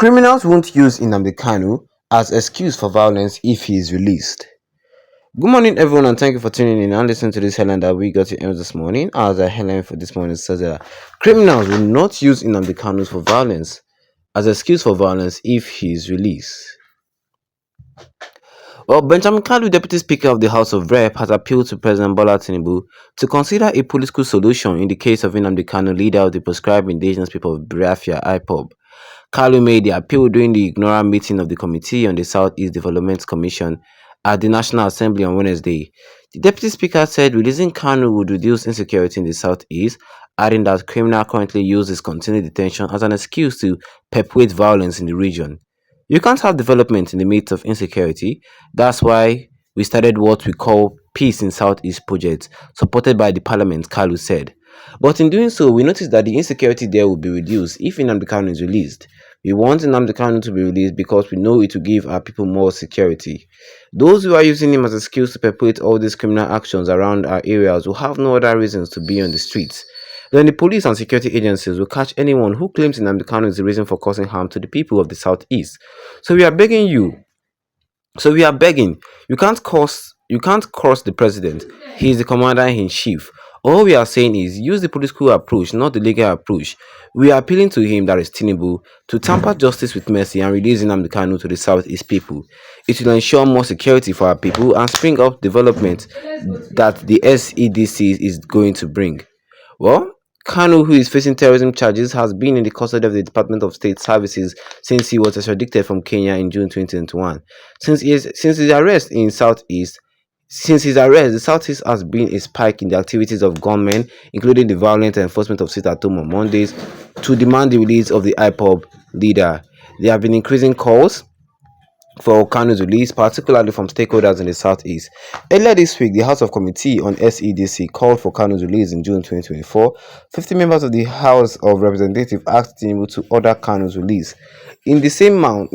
Criminals won't use Nnamdi Kanu as excuse for violence if he is released. Good morning, everyone, and thank you for tuning in and listening to this headline that we got to end this morning. As a headline for this morning says that criminals will not use Nnamdi Kanu for violence as excuse for violence if he is released. Well, Benjamin Kalu, Deputy Speaker of the House of Rep, has appealed to President Bola Tinubu to consider a political solution in the case of Nnamdi Kanu, leader of the proscribed indigenous people of Biafra, IPOB. Kalu made the appeal during the inaugural meeting of the Committee on the Southeast Development Commission at the National Assembly on Wednesday. The Deputy Speaker said releasing Kanu would reduce insecurity in the Southeast, adding that criminals currently use his continued detention as an excuse to perpetuate violence in the region. You can't have development in the midst of insecurity. That's why we started what we call Peace in Southeast project, supported by the Parliament, Kalu said. But in doing so, we noticed that the insecurity there will be reduced if Nnamdi Kanu is released. We want Nnamdi Kanu to be released because we know it will give our people more security. Those who are using him as an excuse to perpetrate all these criminal actions around our areas will have no other reasons to be on the streets. Then the police and security agencies will catch anyone who claims Nnamdi Kanu is the reason for causing harm to the people of the Southeast. So we are begging you. You can't cross the president. He is the commander-in-chief. All we are saying is use the political approach, not the legal approach. We are appealing to him, that is Tinubu, to tamper justice with mercy and release Nnamdi Kanu to the Southeast people. It will ensure more security for our people and spring up development that the SEDC is going to bring. Well, Kanu, who is facing terrorism charges, has been in the custody of the Department of State Services since he was extradited from Kenya in June 2021. Since his arrest, the Southeast has been a spike in the activities of gunmen, including the violent enforcement of sit-at-home on Mondays, to demand the release of the IPOB leader. There have been increasing calls for Kanu's release, particularly from stakeholders in the Southeast. Earlier this week, the House of Committee on SEDC called for Kanu's release in June 2024. 50 members of the House of Representatives asked Tinubu to order Kanu's release. In the same month,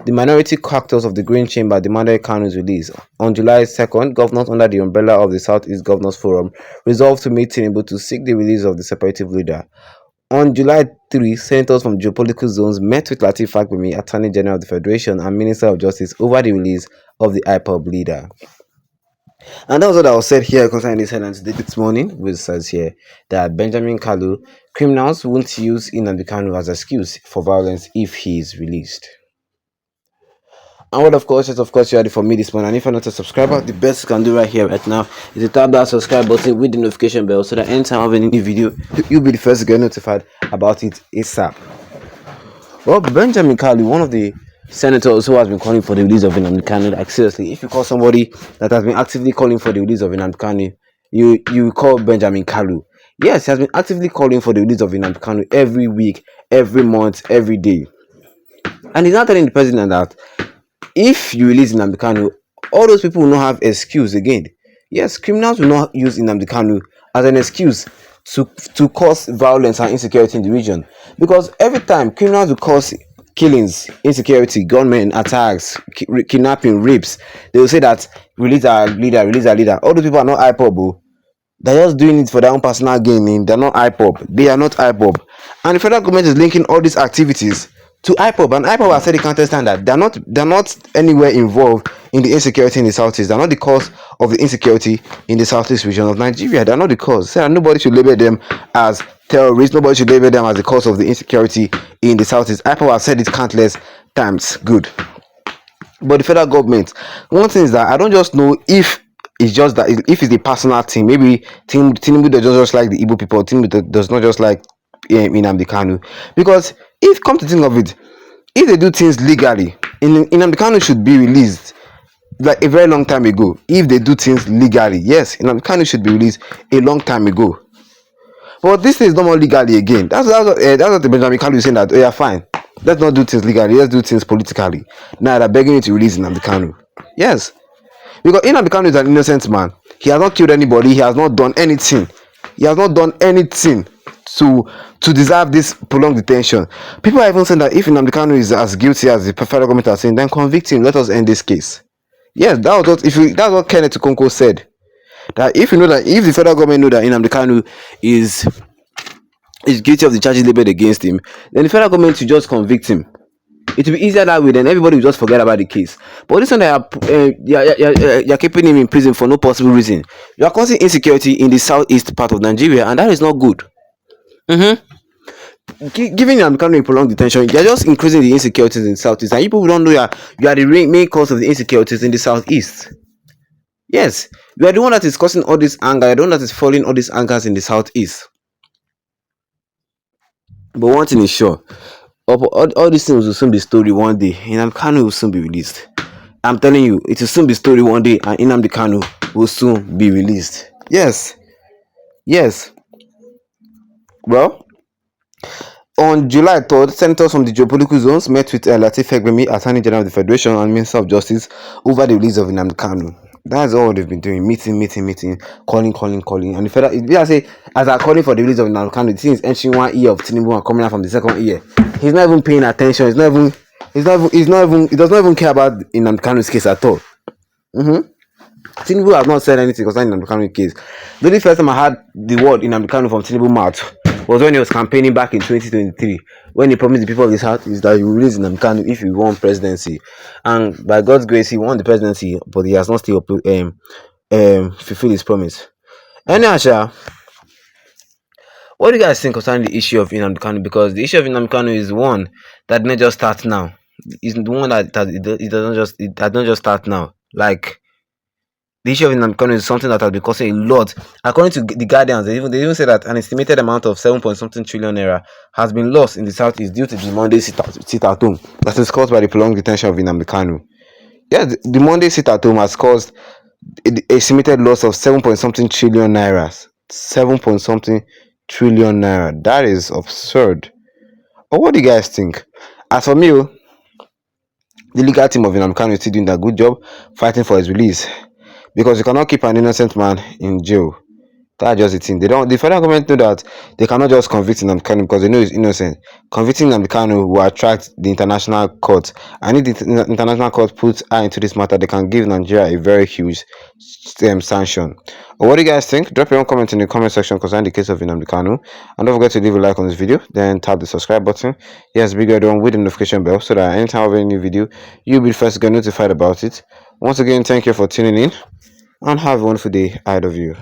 the minority caucus of the Green Chamber demanded Kanu's release. On July 2nd, governors under the umbrella of the Southeast Governors Forum resolved to meet Tinubu to seek the release of the separative leader. On July 3, senators from geopolitical zones met with Lateef Fagbemi, Attorney General of the Federation and Minister of Justice, over the release of the IPOB leader. And that was what I was said here concerning this headline today this morning, which says here that Benjamin Kalu, criminals won't use Nnamdi Kanu as an excuse for violence if he is released. And what of course you had it for me this morning. And if you're not a subscriber, the best you can do right here right now is to tap that subscribe button with the notification bell so that anytime I have any new video, you'll be the first to get notified about it ASAP. Well, Benjamin Kalu, one of the senators who has been calling for the release of Nnamdi Kanu, like seriously, if you call somebody that has been actively calling for the release of Nnamdi Kanu, you call Benjamin Kalu. Yes, he has been actively calling for the release of Nnamdi Kanu every week, every month, every day. And he's not telling the president that if you release Nnamdi Kanu, all those people will not have excuse again. Yes, criminals will not use Nnamdi Kanu as an excuse to cause violence and insecurity in the region. Because every time criminals will cause killings, insecurity, gunmen, attacks, kidnapping, rapes, they will say that release our leader. All those people are not IPOB. They're just doing it for their own personal gain. They're not IPOB. They are not IPOB. And the federal government is linking all these activities to IPOB, and IPOB has said they can't understand that they're not anywhere involved in the insecurity in the Southeast. They're not the cause of the insecurity in the Southeast region of Nigeria. They're not the cause. So nobody should label them as terrorists. Nobody should label them as the cause of the insecurity in the Southeast. IPOB has said it countless times. Good. But the federal government, one thing is that I don't just know if it's just that if it's the personal thing. Maybe Tinubu does just like the Igbo people. Tinubu does not just like Nnamdi Kanu, because if come to think of it, if they do things legally, Nnamdi Kanu should be released like a very long time ago. If they do things legally, yes, Nnamdi Kanu should be released a long time ago. But this thing is not more legally again. That's what the Benjamin Kalu is saying, that yeah, fine, let's not do things legally, let's do things politically. Now they're begging you to release Nnamdi Kanu. Yes, because Nnamdi Kanu is an innocent man. He has not killed anybody. He has not done anything. To deserve this prolonged detention. People are even saying that if Nnamdi Kanu is as guilty as the federal government are saying, then convict him. Let us end this case. Yes, that's what Kenneth Okonkwo said. That if the federal government know that Nnamdi Kanu is guilty of the charges labeled against him, then the federal government should just convict him. It will be easier that way. Then everybody will just forget about the case. But this one that you're keeping him in prison for no possible reason. You are causing insecurity in the southeast part of Nigeria, and that is not good. Giving Nnamdi Kanu a prolonged detention, you're just increasing the insecurities in the southeast, and people don't know you are the main cause of the insecurities in the southeast. Yes, you are the one that is causing all this anger. You're the one that is fueling all these angers in the southeast. But one thing is sure, all these things will soon be story one day. Nnamdi Kanu will soon be released. I'm telling you, it will soon be story one day, and Nnamdi Kanu will soon be released. Yes, yes. Well, on July 3rd, senators from the geopolitical zones met with Lateef Fagbemi, Attorney General of the Federation and Minister of Justice, over the release of Nnamdi Kanu. That's all they've been doing. Meeting, calling. And the federal, say, as they're calling for the release of Nnamdi Kanu, the thing is entering one ear of Tinubu and coming out from the second ear. He's not even paying attention. He does not even care about Nnamdi Kanu's case at all. Tinubu has not said anything concerning Nnamdi Kanu's case. The only first time I heard the word Nnamdi Kanu from Tinubu mouth was when he was campaigning back in 2023, when he promised the people of his heart is that he will release Nnamdi Kanu if he won presidency. And by God's grace, he won the presidency, but he has not still fulfilled his promise. Anyhow, what do you guys think concerning the issue of Nnamdi Kanu? Because the issue of Nnamdi Kanu is one that did not just start now. It's the one that it does not just start now. Like, the issue of Nnamdi Kanu is something that has been causing a lot. According to the Guardians, they even say that an estimated amount of 7 trillion naira has been lost in the southeast due to the Monday sit at home that is caused by the prolonged detention of Nnamdi Kanu. Yes, the Monday sit at home has caused an estimated loss of 7 trillion naira. 7 trillion naira. That is absurd. But what do you guys think? As for me, the legal team of Nnamdi Kanu is still doing a good job fighting for his release. Because you cannot keep an innocent man in jail. That's just the thing. The federal government know that they cannot just convict Nnamdi Kanu because they know he's innocent. Convicting Nnamdi Kanu will attract the international court. And if the international court puts eye into this matter, they can give Nigeria a very huge sanction. But what do you guys think? Drop your own comment in the comment section concerning the case of Nnamdi Kanu. And don't forget to leave a like on this video. Then tap the subscribe button. Yes, big red one with the notification bell so that anytime I have any new video, you'll be the first to get notified about it. Once again, thank you for tuning in. And have a wonderful day ahead of you.